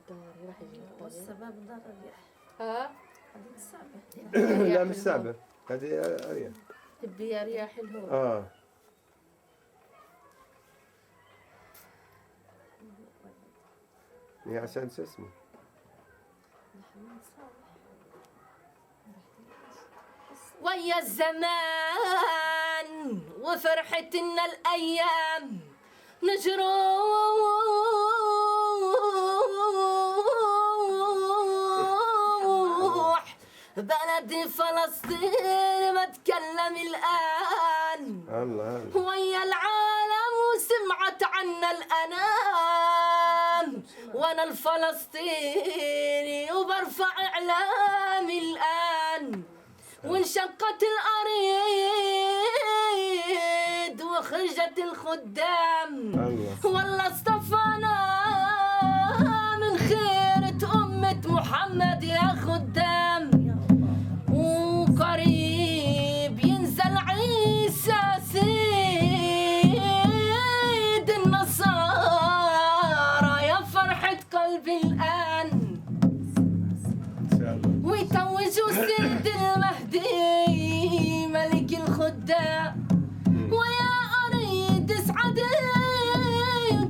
الدار راح يجي الطبيب. والسبب دار الرياح. ها؟ هذه الصعبة. لا مش صعبة، هذه أريح. تبي يا رياح الهواء. هي عشان شو اسمه؟ ويا الزمان وفرحتنا الأيام نجروح بلدي فلسطين ما تكلم الآن. الله ويا العالم وسمعت عنا الأنام وانا الفلسطيني وبرفع اعلامي الان. وانشقت الاريد وخرجت الخدام والله اصطفانا من خيرة أمة محمد يا خدام. وقريب ينزل عيسى سيد النصارى يا فرحة قلبي الآن. ويتوجوا سيد المهدي ملك الخدام. ويا أريد اسعدي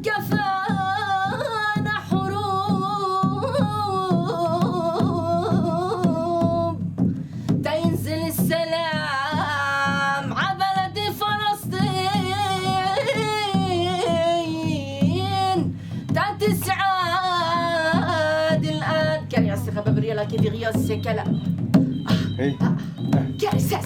كفانا حروب تينزل السلام عبلد فلسطين تتسعاد الآن. كان يعسخ ببريلا كيف يغيظ سكلا كان سا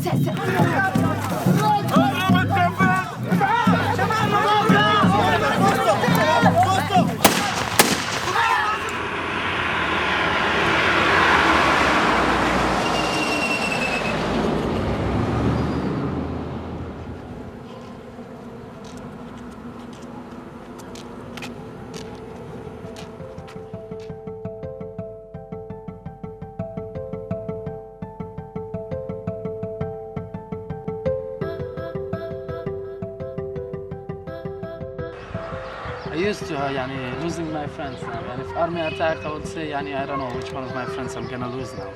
I used to losing my friends now. And if army attacked, I would say I don't know which one of my friends I'm gonna lose now.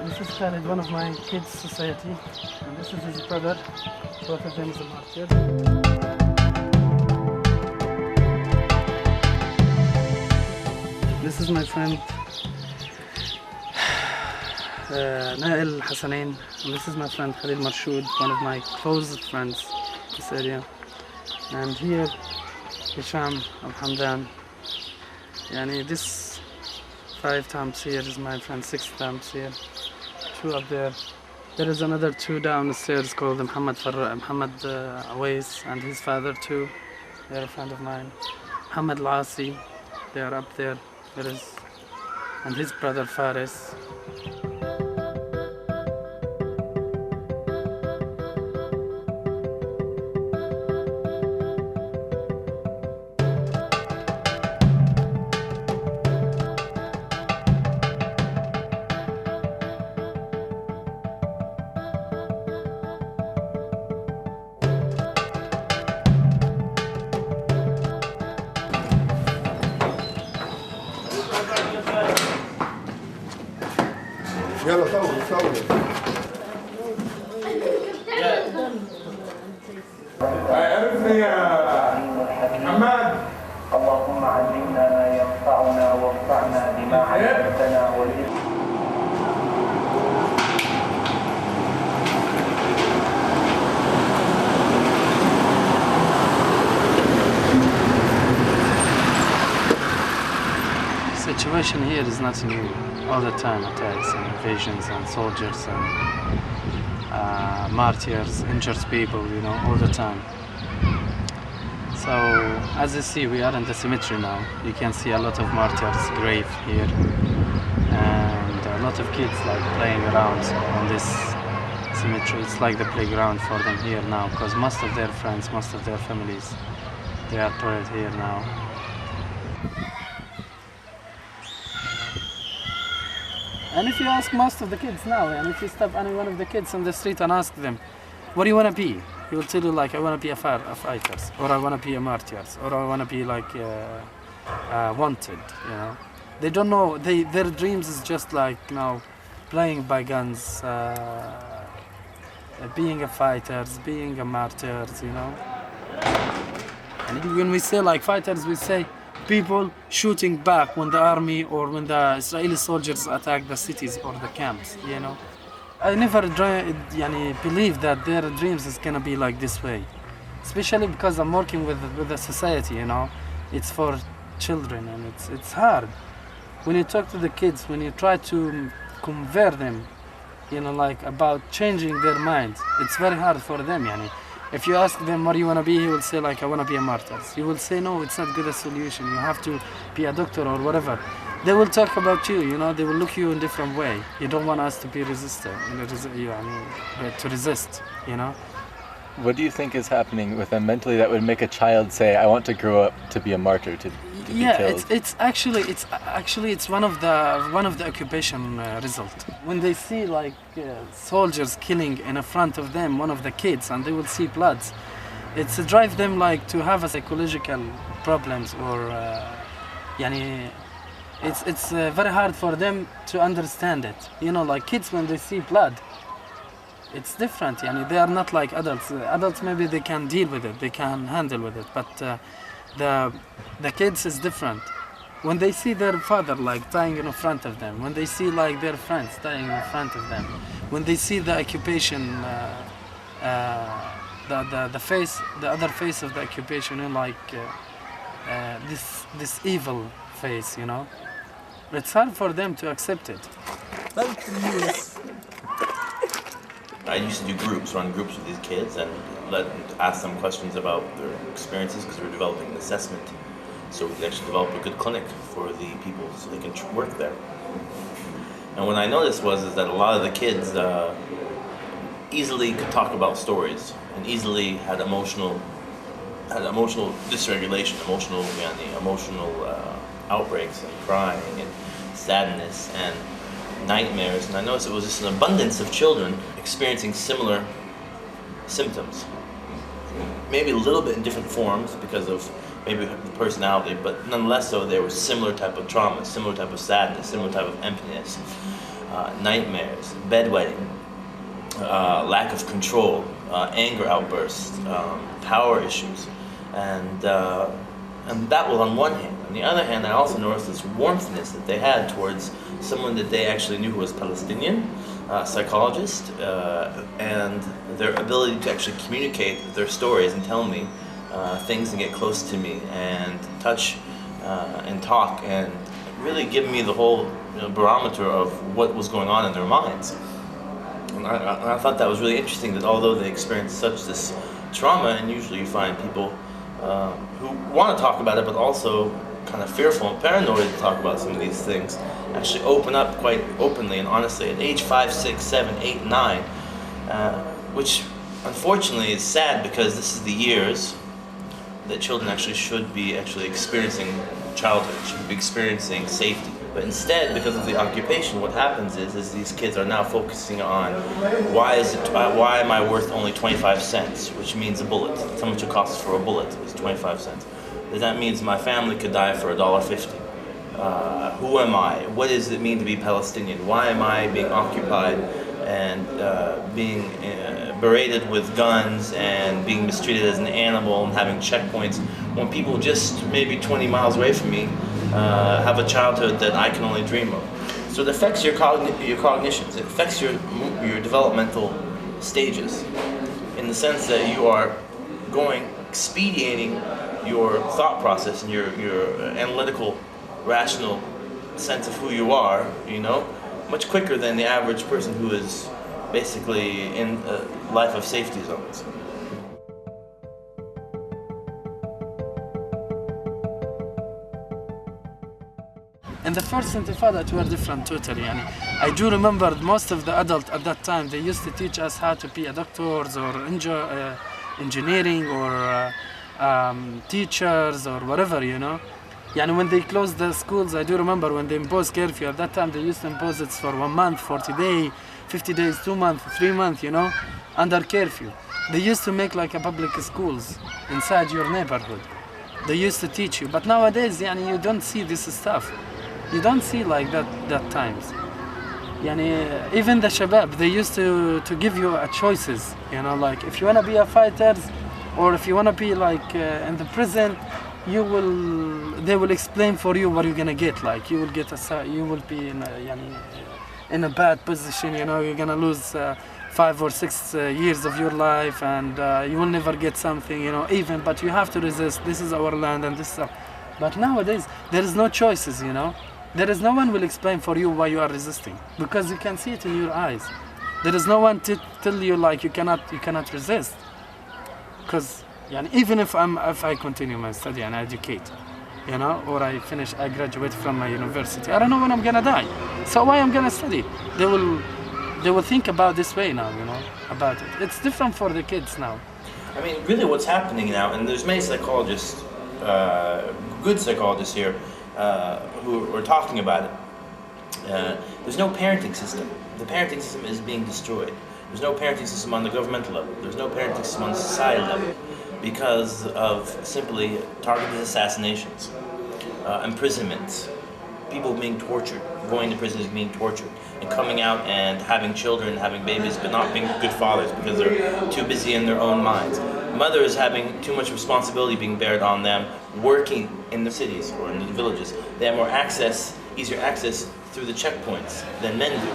This is Khalid, one of my kids' society, and this is his brother. Both of them is a martyr. This is my friend Nail Hassanain, and this is my friend Khalil Marshood, one of my closest friends in this area. And here, Hisham Al-Hamdan. This 5 times here is my friend, 6 times here. 2 up there. There is another 2 down the stairs called Muhammad Awais and his father too. They are a friend of mine. Muhammad Al-Asi, they are up there. And his brother Faris. يلا صور عرفني يا محمد. اللهم علمنا ما ينفعنا وانفعنا بما علمتنا Situation here is nothing new. All the time attacks and invasions and soldiers and martyrs, injured people, all the time. So as you see, we are in the cemetery now. You can see a lot of martyrs' grave here, and a lot of kids playing around on this cemetery. It's like the playground for them here now, because most of their friends, most of their families, they are buried here now. And if you ask most of the kids now, and if you stop any one of the kids on the street and ask them, what do you want to be? He will tell you like, I want to be a fighter, or I want to be a martyr, or I want to be like wanted. You know, they don't know. Their dreams is just like, you know, playing by guns, being a fighter, being a martyr. You know. And when we say like fighters, we say people shooting back when the army or when the Israeli soldiers attack the cities or the camps, you know. I never believe that their dreams is gonna be like this way, especially because I'm working with the society, you know. It's for children and it's hard. When you talk to the kids, when you try to convert them, you know, like about changing their minds, it's very hard for them, yani. If you ask them what do you want to be, he will say like, I want to be a martyr. You will say, no, it's not good a solution. You have to be a doctor or whatever. They will talk about you, you know, they will look you in a different way. You don't want us to be resistant, to resist, you know. What do you think is happening with them mentally that would make a child say, I want to grow up to be a martyr, to be killed? It's actually one of the occupation result. When they see like soldiers killing in front of them one of the kids and they will see bloods, it's drive them like to have a psychological problems or it's very hard for them to understand it. You know, like kids when they see blood, it's different. They are not like adults. Adults maybe they can deal with it, they can handle with it, but the kids is different. When they see their father like dying in front of them, when they see like their friends dying in front of them, when they see the occupation, the other face of the occupation, you know, like this evil face, you know, it's hard for them to accept it. I used to do groups, run groups with these kids and ask them questions about their experiences because we were developing an assessment so we could actually develop a good clinic for the people so they can work there. And what I noticed is that a lot of the kids easily could talk about stories and easily had emotional dysregulation, emotional outbreaks and crying and sadness and nightmares, and I noticed it was just an abundance of children experiencing similar symptoms. Maybe a little bit in different forms because of maybe the personality, but nonetheless so there was similar type of trauma, similar type of sadness, similar type of emptiness, nightmares, bedwetting, lack of control, anger outbursts, power issues, and that was on one hand. On the other hand, I also noticed this warmthness that they had towards someone that they actually knew who was Palestinian, psychologist, and their ability to actually communicate their stories and tell me things and get close to me and touch and talk and really give me the whole barometer of what was going on in their minds. And I thought that was really interesting, that although they experienced such this trauma, and usually you find people who want to talk about it but also kind of fearful and paranoid to talk about some of these things, actually open up quite openly and honestly at age 5, 6, 7, 8, 9, which unfortunately is sad because this is the years that children actually should be experiencing childhood, should be experiencing safety. But instead, because of the occupation, what happens is these kids are now focusing on why am I worth only 25 cents, which means a bullet. That's how much it costs for a bullet, is 25 cents. That means my family could die for $1.50. Who am I? What does it mean to be Palestinian? Why am I being occupied and being berated with guns and being mistreated as an animal and having checkpoints when people just maybe 20 miles away from me have a childhood that I can only dream of? So it affects your cognitions. It affects your developmental stages in the sense that you are expediting your thought process and your analytical, rational sense of who you are, much quicker than the average person who is basically in a life of safety zones. In the first Intifada, it was different totally. I do remember most of the adults at that time, they used to teach us how to be a doctors or engineering or teachers or whatever, when they closed the schools, I do remember when they imposed curfew, at that time they used to impose it for 1 month, 40 days, 50 days, 2 months, 3 months, under curfew. They used to make like a public schools inside your neighborhood. They used to teach you, but nowadays, you don't see this stuff. You don't see like that times. Even the shabab, they used to give you choices. Like if you wanna be a fighter, or if you wanna be like in the prison, they will explain for you what you're gonna get. Like you will be in a bad position. You're gonna lose 5 or 6 years of your life, and you will never get something. Even, but you have to resist. This is our land, and this stuff. But nowadays there is no choices. There is no one will explain for you why you are resisting, because you can see it in your eyes. There is no one to tell you like you cannot resist. Because even if I continue my study and educate, or I graduate from my university, I don't know when I'm gonna die. So why I'm gonna study? They will think about this way now, about it. It's different for the kids now. I mean, really what's happening now, and there's many psychologists, good psychologists here, who are talking about it. There's no parenting system. The parenting system is being destroyed. There's no parenting system on the governmental level. There's no parenting system on the society level because of simply targeted assassinations, imprisonments, people being tortured, going to prisons being tortured, and coming out and having children, having babies, but not being good fathers because they're too busy in their own minds. Mothers having too much responsibility being bared on them, working in the cities or in the villages. They have more access, easier access through the checkpoints than men do.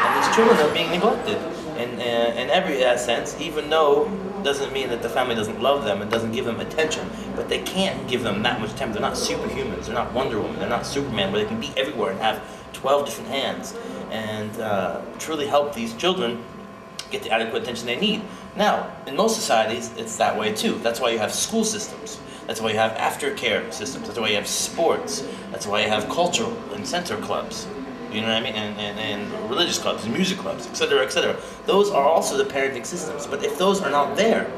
And these children are being neglected in every sense, even though doesn't mean that the family doesn't love them and doesn't give them attention, but they can't give them that much time. They're not superhumans, they're not Wonder Woman, they're not Superman, where they can be everywhere and have 12 different hands and truly help these children get the adequate attention they need. Now, in most societies, it's that way too. That's why you have school systems. That's why you have aftercare systems. That's why you have sports. That's why you have cultural and center clubs. You know what I mean? And religious clubs, and music clubs, etc., etc. Those are also the parenting systems. But if those are not there,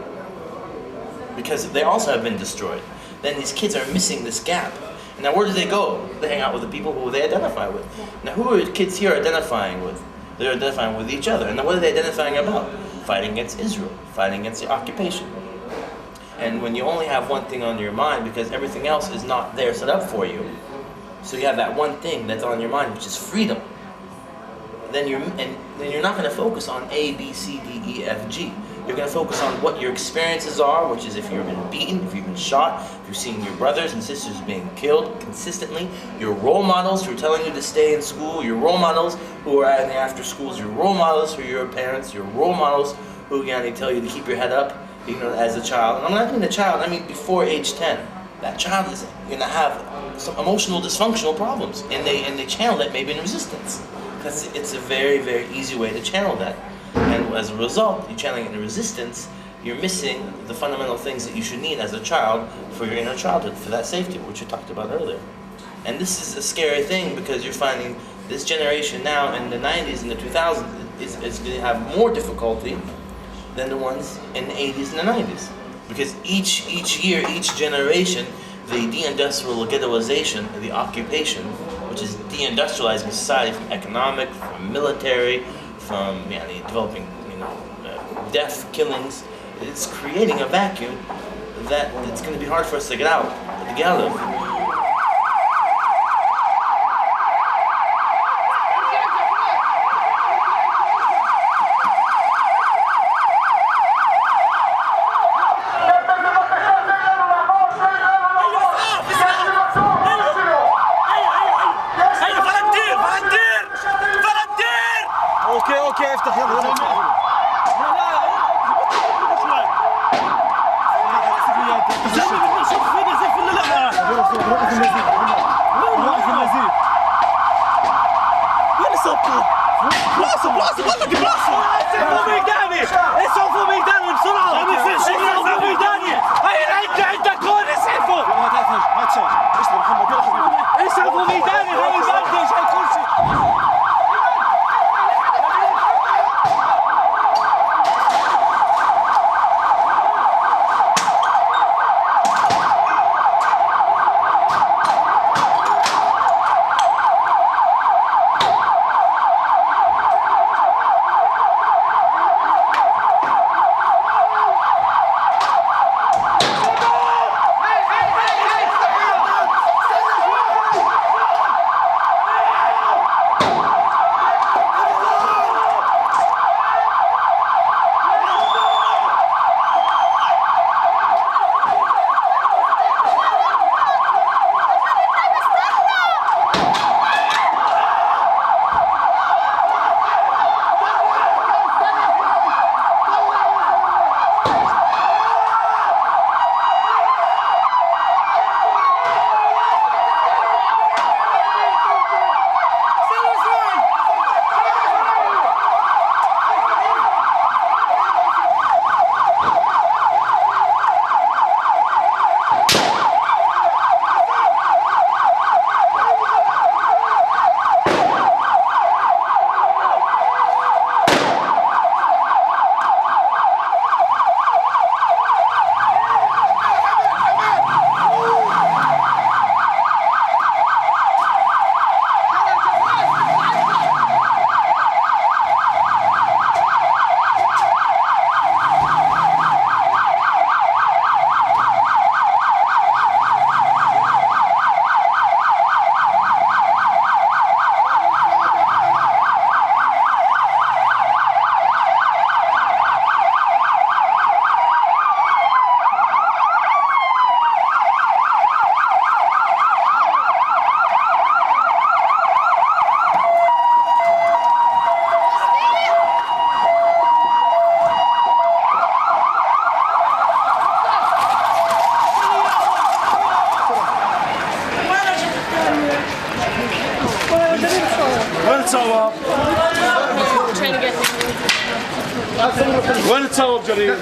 because they also have been destroyed, then these kids are missing this gap. And now where do they go? They hang out with the people who they identify with. Now who are the kids here identifying with? They're identifying with each other. And now what are they identifying about? Fighting against Israel, fighting against the occupation. And when you only have one thing on your mind because everything else is not there set up for you, so you have that one thing that's on your mind, which is freedom, then you're not going to focus on A, B, C, D, E, F, G. You're going to focus on what your experiences are, which is if you've been beaten, if you've been shot, if you're seeing your brothers and sisters being killed consistently, your role models who are telling you to stay in school, your role models who are in the after schools, your role models who are your parents, your role models who tell you to keep your head up, as a child. And I'm not mean a child, I mean before age 10. That child is going to have some emotional dysfunctional problems, and they channel that maybe in resistance, because it's a very, very easy way to channel that. And as a result, you're channeling it in resistance, you're missing the fundamental things that you should need as a child for your inner childhood, for that safety, which you talked about earlier. And this is a scary thing, because you're finding this generation now in the 90s and the 2000s is going to have more difficulty than the ones in the 80s and the 90s. Because each year, each generation, the deindustrial ghettoization, the occupation, which is deindustrializing society from economic, from military, from developing death, killings, it's creating a vacuum that it's going to be hard for us to get out of. اوكي افتح يلا التصور؟ وين تصور جرير؟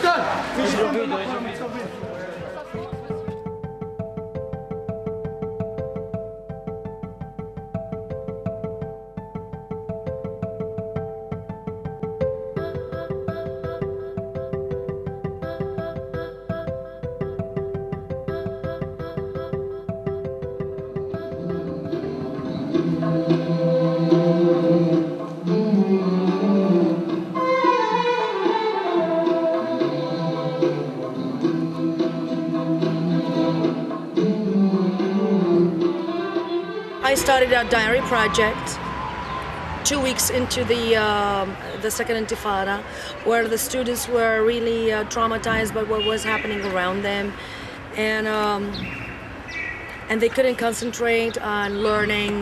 I started a diary project 2 weeks into the Second Intifada, where the students were really traumatized by what was happening around them, and they couldn't concentrate on learning,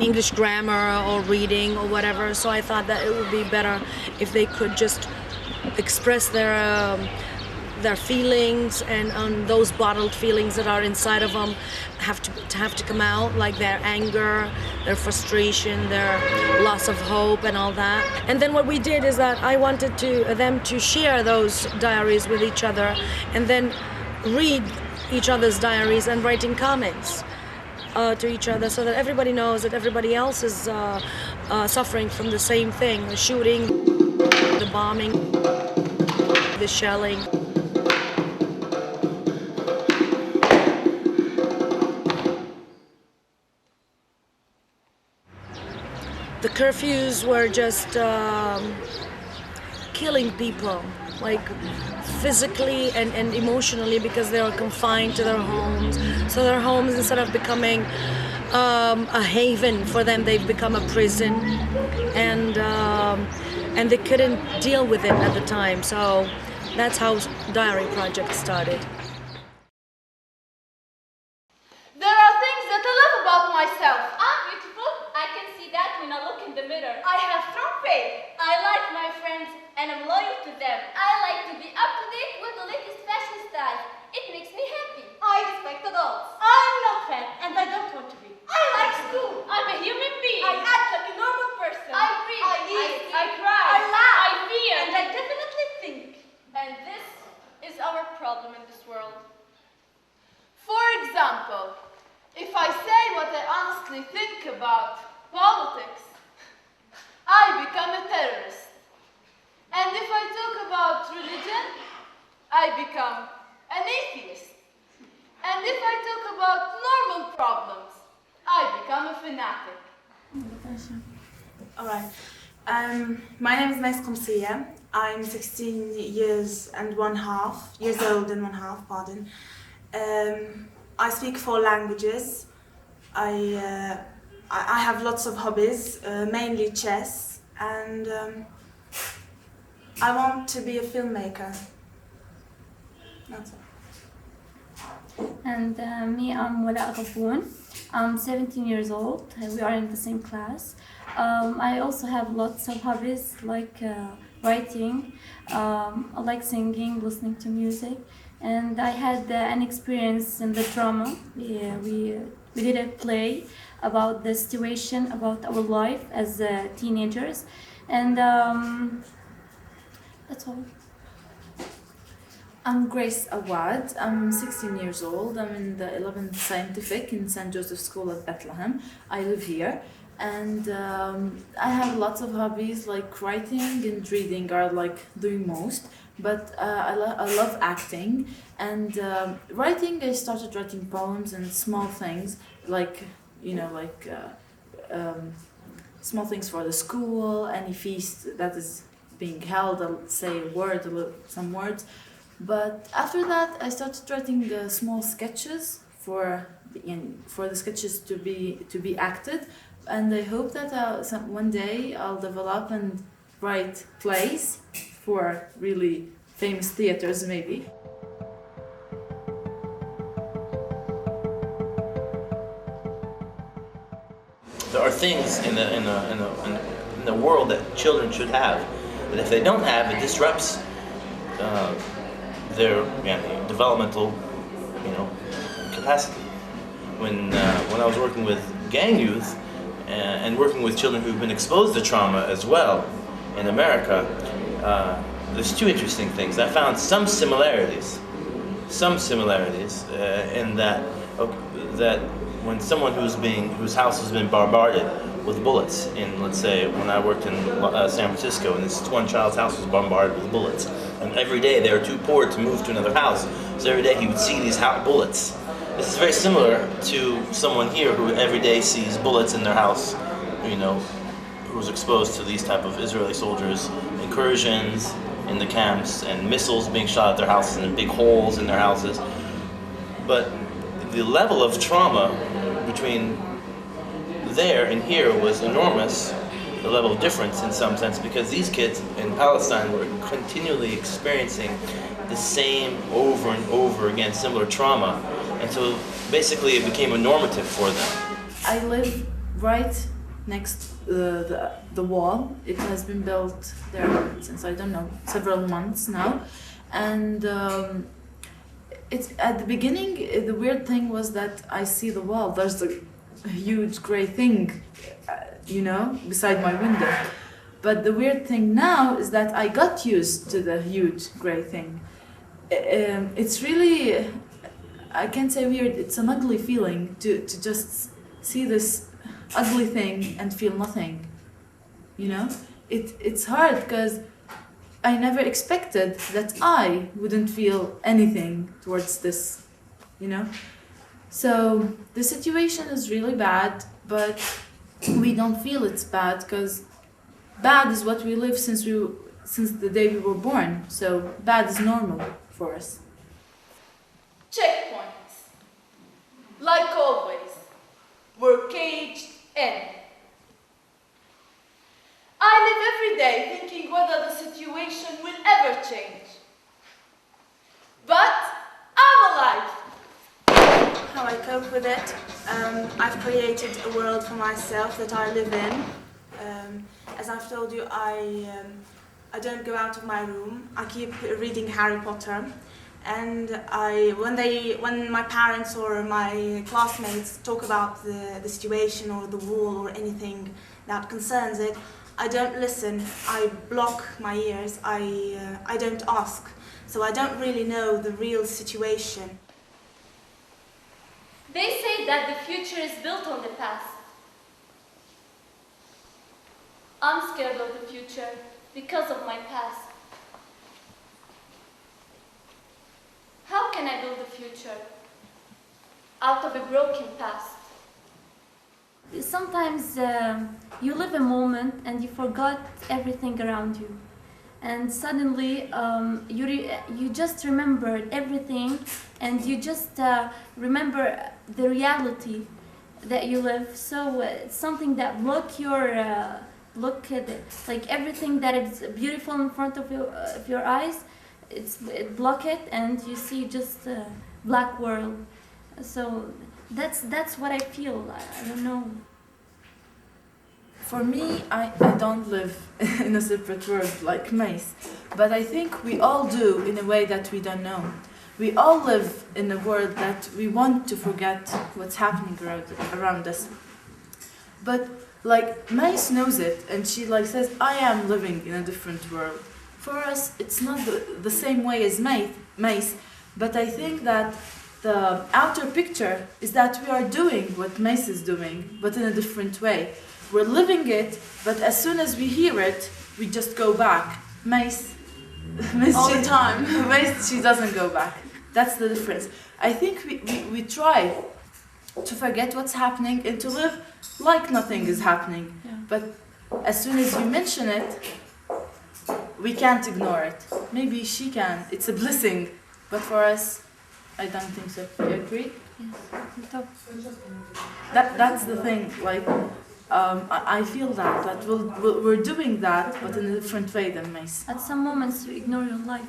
English grammar or reading or whatever. So I thought that it would be better if they could just express their feelings, and those bottled feelings that are inside of them have to come out, like their anger, their frustration, their loss of hope, and all that. And then what we did is that I wanted them to share those diaries with each other, and then read each other's diaries and writing comments to each other, so that everybody knows that everybody else is suffering from the same thing: the shooting, the bombing, the shelling. The curfews were just killing people, like physically and emotionally, because they were confined to their homes. So their homes, instead of becoming a haven for them, they've become a prison, and they couldn't deal with it at the time. So that's how Diary Project started. There are things that I love about myself. I'm beautiful. I can see that when I look in the mirror. I have strong faith. I like my friends and I'm loyal to them. I like to be up to date with the latest fashion style. It makes me happy. I respect adults. I'm not fat and I don't want to be. I like school. I'm a human being. I act like a normal person. I breathe. I eat. I cry. I laugh. I feel. And I definitely think. And this is our problem in this world. For example, if I say what I honestly think about politics, I become a terrorist. And if I talk about religion, I become an atheist. And if I talk about normal problems, I become a fanatic. Alright. My name is Mais Qamsiya. I'm 16 years old and one half, pardon. I speak 4 languages. I have lots of hobbies, mainly chess, and I want to be a filmmaker. That's all. And me, I'm Wala Ghafoun. I'm 17 years old. We are in the same class. I also have lots of hobbies like writing. I like singing, listening to music. And I had an experience in the drama. We did a play about the situation, about our life as teenagers. And that's all. I'm Grace Awad. I'm 16 years old. I'm in the 11th Scientific in St. Joseph School at Bethlehem. I live here. And I have lots of hobbies, like writing and reading are like doing most. But I love acting, and writing. I started writing poems and small things, like small things for the school, any feast that is being held. I'll say a word, some words. But after that, I started writing small sketches for the sketches to be acted, and I hope that one day I'll develop and write plays for really famous theaters, maybe. There are things in the world that children should have, that if they don't have, it disrupts their developmental capacity. When I was working with gang youth and working with children who've been exposed to trauma as well in America, there's two interesting things. I found some similarities in that when someone whose house has been bombarded with bullets, let's say when I worked in San Francisco, and this one child's house was bombarded with bullets, and every day they were too poor to move to another house, so every day he would see these bullets. This is very similar to someone here who every day sees bullets in their house, who's exposed to these type of Israeli soldiers, incursions in the camps, and missiles being shot at their houses and big holes in their houses. But the level of trauma between there and here was enormous, the level of difference in some sense, because these kids in Palestine were continually experiencing the same over and over again similar trauma, and so basically it became a normative for them. I live right next the wall. It has been built there since, I don't know, several months now, and it's at the beginning the weird thing was that I see the wall, there's a huge gray thing beside my window, but the weird thing now is that I got used to the huge gray thing. It's really, I can't say weird, it's an ugly feeling to just see this ugly thing and feel nothing, It's hard because I never expected that I wouldn't feel anything towards this, So the situation is really bad, but we don't feel it's bad because bad is what we live since the day we were born, so bad is normal for us. Checkpoints. Like always, we're caged in. I live every day thinking whether the situation will ever change. But I'm alive. How I cope with it, I've created a world for myself that I live in. As I've told you, I don't go out of my room. I keep reading Harry Potter, and when my parents or my classmates talk about the situation or the war or anything that concerns it, I don't listen. I block my ears. I don't ask, so I don't really know the real situation. They say that the future is built on the past. I'm scared of the future because of my past. How can I build a future out of a broken past? Sometimes you live a moment and you forgot everything around you, and suddenly you just remembered everything, and you just remember the reality that you live. So it's something that look at it, like everything that is beautiful in front of your eyes, it block it, and you see just a black world. So that's what I feel. I don't know. For me, I don't live in a separate world like Mace, but I think we all do in a way that we don't know. We all live in a world that we want to forget what's happening around us. But like Mace knows it, and she says, I am living in a different world. For us, it's not the same way as Mace, but I think that the outer picture is that we are doing what Mace is doing, but in a different way. We're living it, but as soon as we hear it, we just go back. Mace all the time. Mace, she doesn't go back. That's the difference. I think we try to forget what's happening and to live like nothing is happening. Yeah. But as soon as you mention it, we can't ignore it. Maybe she can. It's a blessing. But for us, I don't think so. Do you agree? Yes. That's the thing. I feel that we're doing that, but in a different way than Mace. At some moments you ignore your life.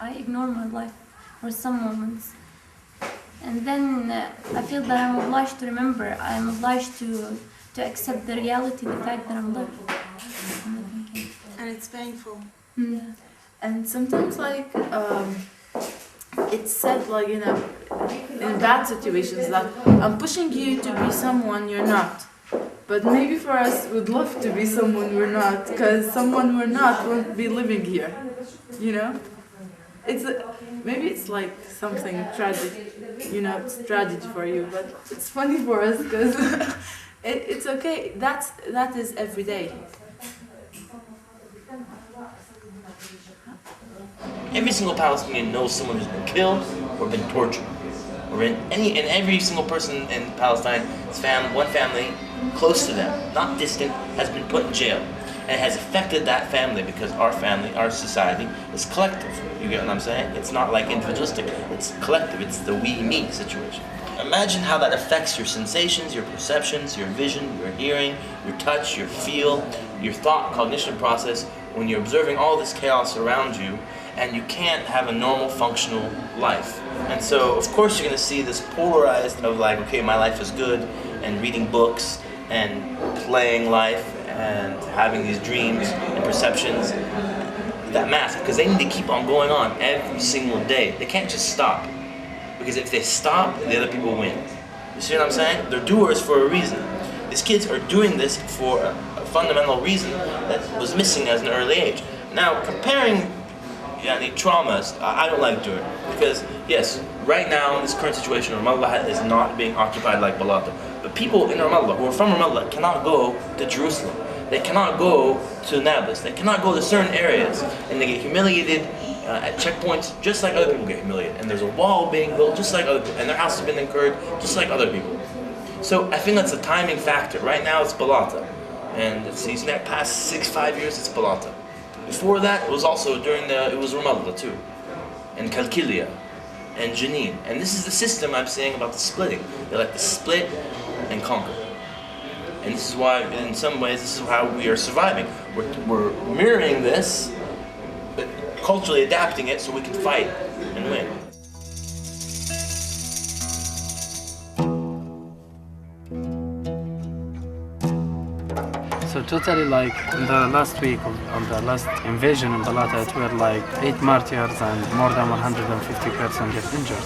I ignore my life for some moments. And then I feel that I'm obliged to remember. I'm obliged to accept the reality, the fact that I'm living. And it's painful. Yeah. And sometimes it's said like in bad situations that I'm pushing you to be someone you're not. But maybe for us, we'd love to be someone we're not, because someone we're not won't be living here, you know? Maybe it's like something tragic, you know, it's tragedy for you, but it's funny for us because it's okay. That is every day. Every single Palestinian knows someone who's been killed or been tortured. Or in every single person in Palestine, one family close to them, not distant, has been put in jail. And it has affected that family because our family, our society, is collective. You get what I'm saying? It's not like individualistic, it's collective, it's the we-me situation. Imagine how that affects your sensations, your perceptions, your vision, your hearing, your touch, your feel, your thought cognition process when you're observing all this chaos around you and you can't have a normal functional life. And so of course you're going to see this polarized of like, okay, my life is good, and reading books and playing life and having these dreams and perceptions that mask, because they need to keep on going on every single day. They can't just stop, because if they stop, the other people win. You see what I'm saying? They're doers for a reason. These kids are doing this for a fundamental reason that was missing at an early age. Now, comparing traumas, I don't like doing it, because yes, right now in this current situation, Ramallah is not being occupied like Balata. But people in Ramallah who are from Ramallah cannot go to Jerusalem. They cannot go to Nablus. They cannot go to certain areas, and they get humiliated at checkpoints just like other people get humiliated. And there's a wall being built just like other people, and their house has been incurred just like other people. So I think that's a timing factor. Right now it's Balata, and it's in that past 5 years it's Balata. Before that it was also it was Ramallah too, and Kalkilia, and Jenin. And this is the system I'm saying about the splitting. They like to split and conquer. And this is why, in some ways, this is how we are surviving. We're mirroring this, but culturally adapting it so we can fight and win. So totally, like in the last week of the last invasion in Balata, it were like 8 martyrs and more than 150 persons get injured.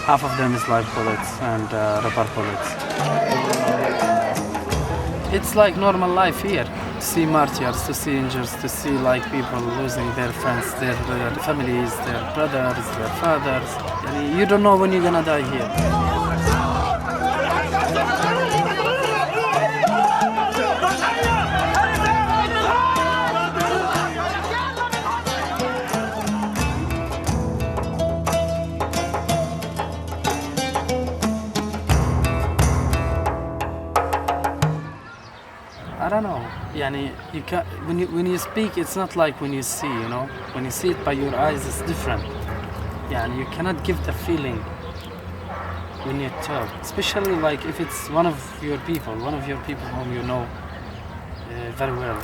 Half of them is live bullets and rubber bullets. It's like normal life here. To see martyrs, to see injuries, to see like people losing their friends, their families, their brothers, their fathers. And you don't know when you're gonna die here. I don't know. You can when you speak, it's not like when you see. You know, when you see it by your eyes, it's different. You cannot give the feeling when you talk, especially like if it's one of your people whom you know very well.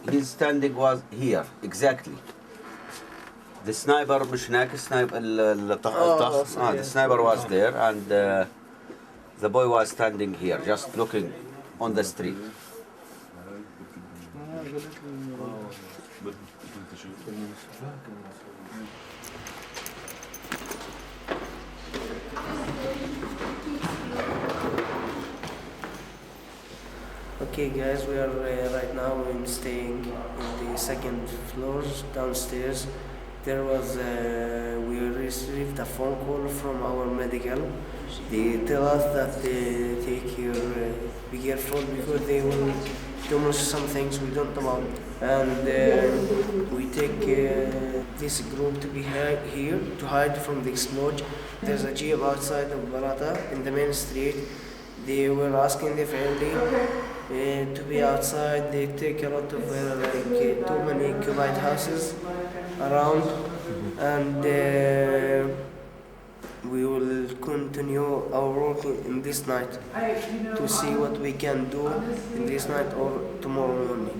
His standing was here, exactly. The sniper, مش هناك السنايبر the sniper was there, and the boy was standing here, just looking on the street. Okay guys, we are right now staying in the second floors downstairs. There was we received a phone call from our medical. They tell us that take your be careful because they will do some things we don't know about. And we take this group to be here to hide from the explosion. There's a jeep outside of Barata in the main street. They were asking the family to be outside. They take a lot of too many occupied houses around, and we will continue our work in this night to see what we can do in this night or tomorrow morning.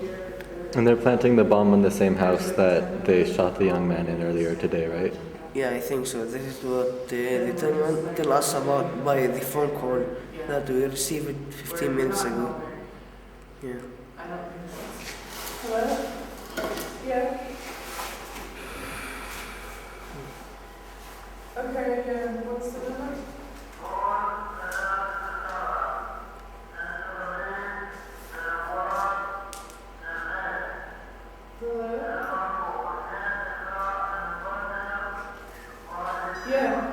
And they're planting the bomb in the same house that they shot the young man in earlier today, right? Yeah, I think so. This is what they tell us about by the phone call that we received 15 minutes ago. Yeah. Hello? Yeah. Okay, yeah. What's the number?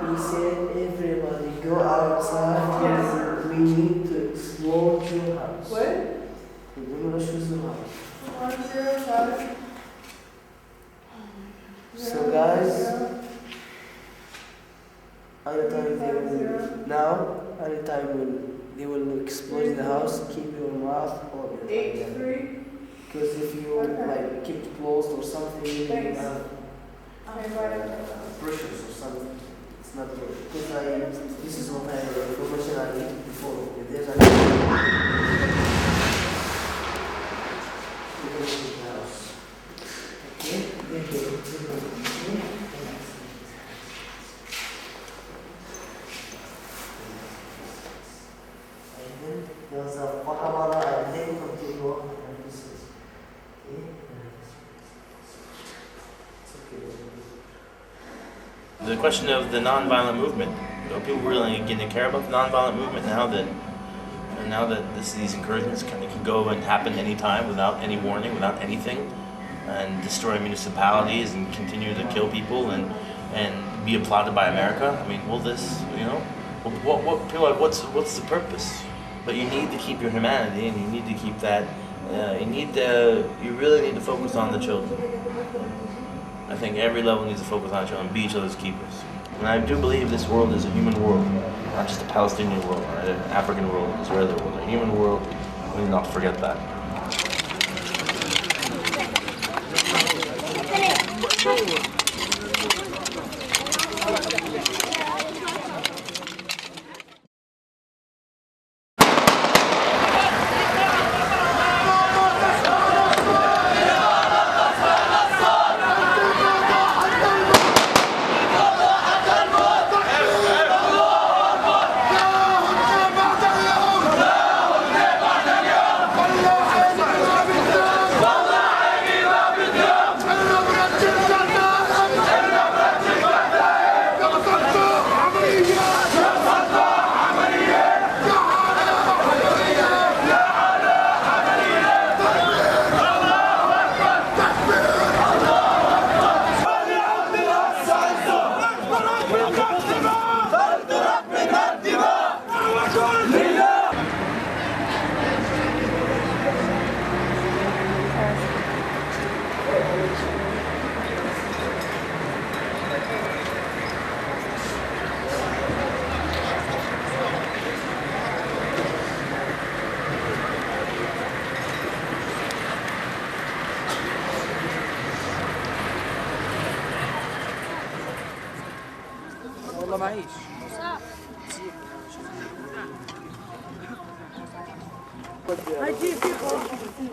He said, everybody go outside. Yes. We need to explore your house. What? We don't know who's the house. 105. So guys, anytime they will explode the house, keep your mouth open. 83. Because if you like keep it closed or something, you will have pressures or something. It's not good. Because this is what information I need before. If there's a house. Okay? There's a Wakamara and then continue and this is okay. It's okay. The question of the nonviolent movement. You know, people really getting to care about the nonviolent movement now that these encouragements can go and happen anytime without any warning, without anything, and destroy municipalities and continue to kill people and be applauded by America. I mean, will this, you know, what people are, what's the purpose? But you need to keep your humanity, and you need to keep that. You really need to focus on the children. I think every level needs to focus on the children, be each other's keepers. And I do believe this world is a human world, not just a Palestinian world or an African world, an Israeli world, a human world. We need not to forget that. والله معيش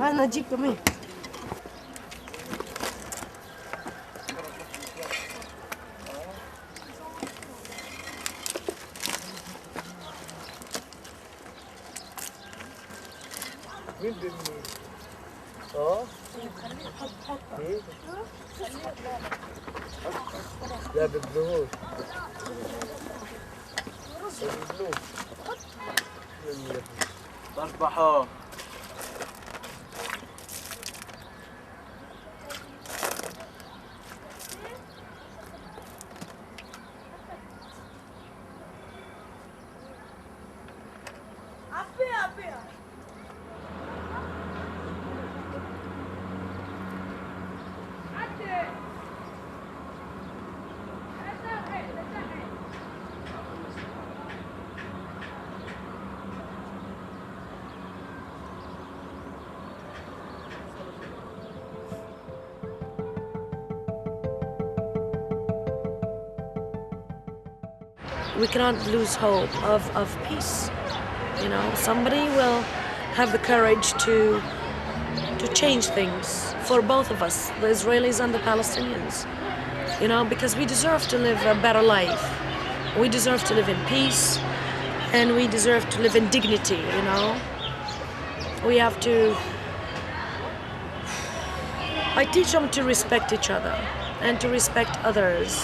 انا اجيب كمان. لا بدهوش تصبحوا We cannot lose hope of peace. You know, somebody will have the courage to change things for both of us, the Israelis and the Palestinians. You know, because we deserve to live a better life. We deserve to live in peace, and we deserve to live in dignity, you know. We have to... I teach them to respect each other and to respect others,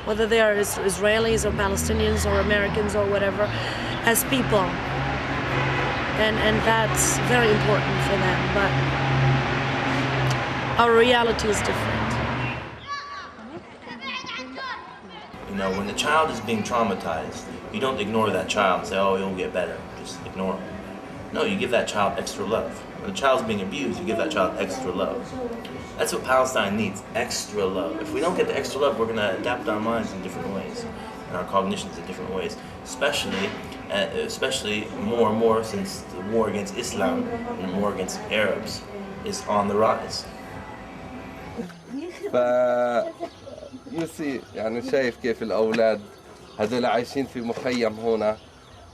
whether they are Israelis or Palestinians or Americans or whatever, as people. And that's very important for them, but our reality is different. You know, when the child is being traumatized, you don't ignore that child and say, oh, he'll get better. Just ignore him. No, you give that child extra love. When the child's being abused, you give that child extra love. That's what Palestine needs, extra love. If we don't get the extra love, we're going to adapt our minds in different ways, and our cognitions in different ways, especially more and more since the war against Islam and the war against Arabs is on the rise. يوسي يعني شايف كيف الأولاد هذول عايشين في مخيم هنا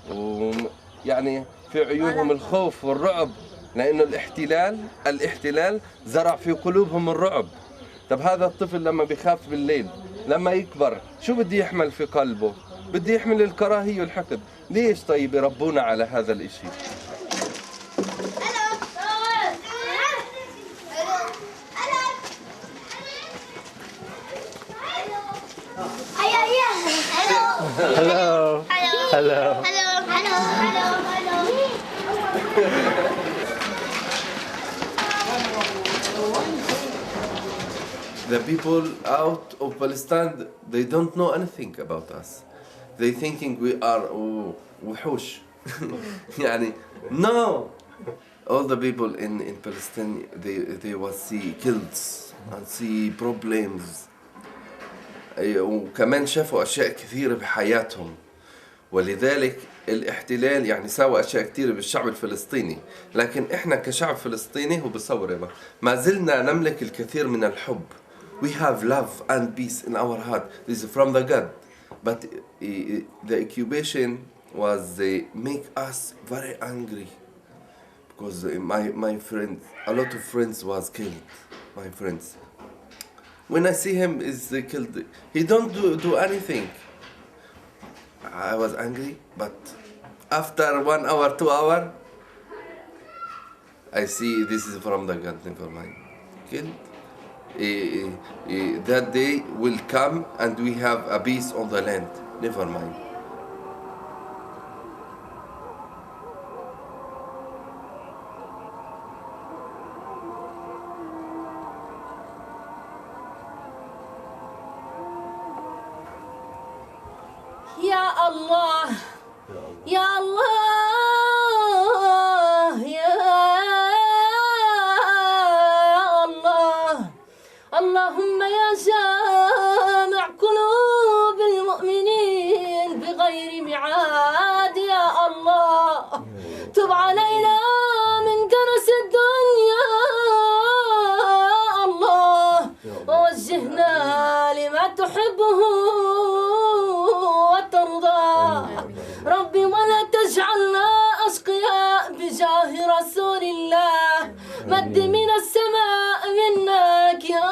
ويعني في عيونهم الخوف والرعب لأنه الاحتلال زرع في قلوبهم الرعب. طب هذا الطفل لما بيخاف بالليل لما يكبر شو بده يحمل في قلبه؟ بده يحمل الكراهية والحقد. ليش طيب يربونا على هذا الإشي؟ Hello. Hello. The people out of Palestine, they don't know anything about us. They thinking we are وحوش. يعني no. All the people in Palestine, they will see kills and see problems. وكمان شافوا أشياء كثيرة بحياتهم. ولذلك الاحتلال يعني سوى أشياء كثيرة بالشعب الفلسطيني، لكن إحنا كشعب فلسطيني هو بصور ما زلنا نملك الكثير من الحب. We have love and peace in our heart. This is from the God. But the occupation was make us very angry because my friends, a lot of friends was killed. My friends. When I see him is killed, he don't do anything. I was angry, but after 1 hour, 2 hours, I see this is from the God. Never mind. Killed. That day will come and we have a peace on the land. Never mind. يا الله يا الله يا الله اللهم يا جامع قلوب المؤمنين بغير ميعاد يا الله تب علينا من درس الدنيا الله ووجهنا لما تحبه ربي ولا تجعلنا أشقياء بجاه رسول الله مد من السماء منك يا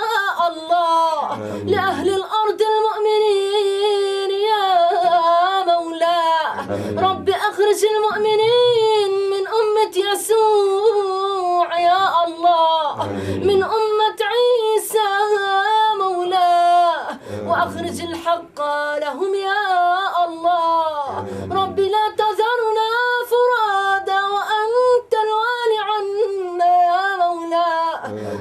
الله لأهل الأرض المؤمنين يا مولاه ربي أخرج المؤمنين من أمة يسوع فرج الحق لهم يا الله. ربي لا تذرنا فرادا وأنت الوالي عنا يا مولا.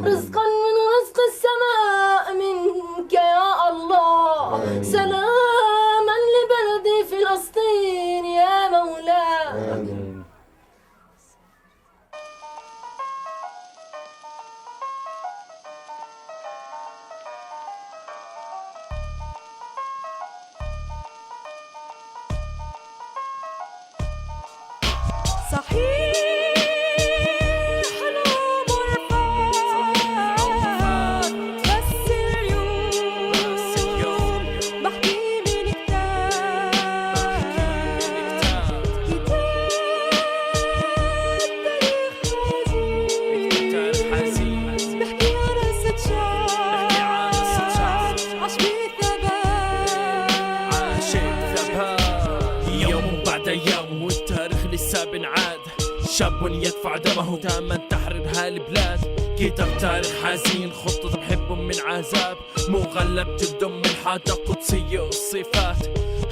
رزقا من رزق السماء منك يا الله. سلاما لبلد فلسطين يا مولا. شاب يدفع دمه ثمن تحرير هالبلاد. كتاب تاريخ حزين خطة بحب من عذاب مغلب جد من حاجة قدسية الصفات.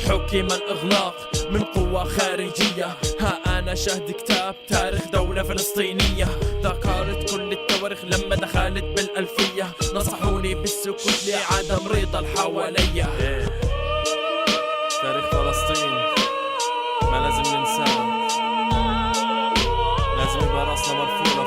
حكم الإغلاق من قوة خارجية. ها أنا شاهد كتاب تاريخ دولة فلسطينية. ذكرت كل التواريخ لما دخلت بالألفية. نصحوني بالسكوت لعدم رضا الحوالية. تاريخ فلسطين ما لازم ننساه. لازم يبقى راسنا مرفوع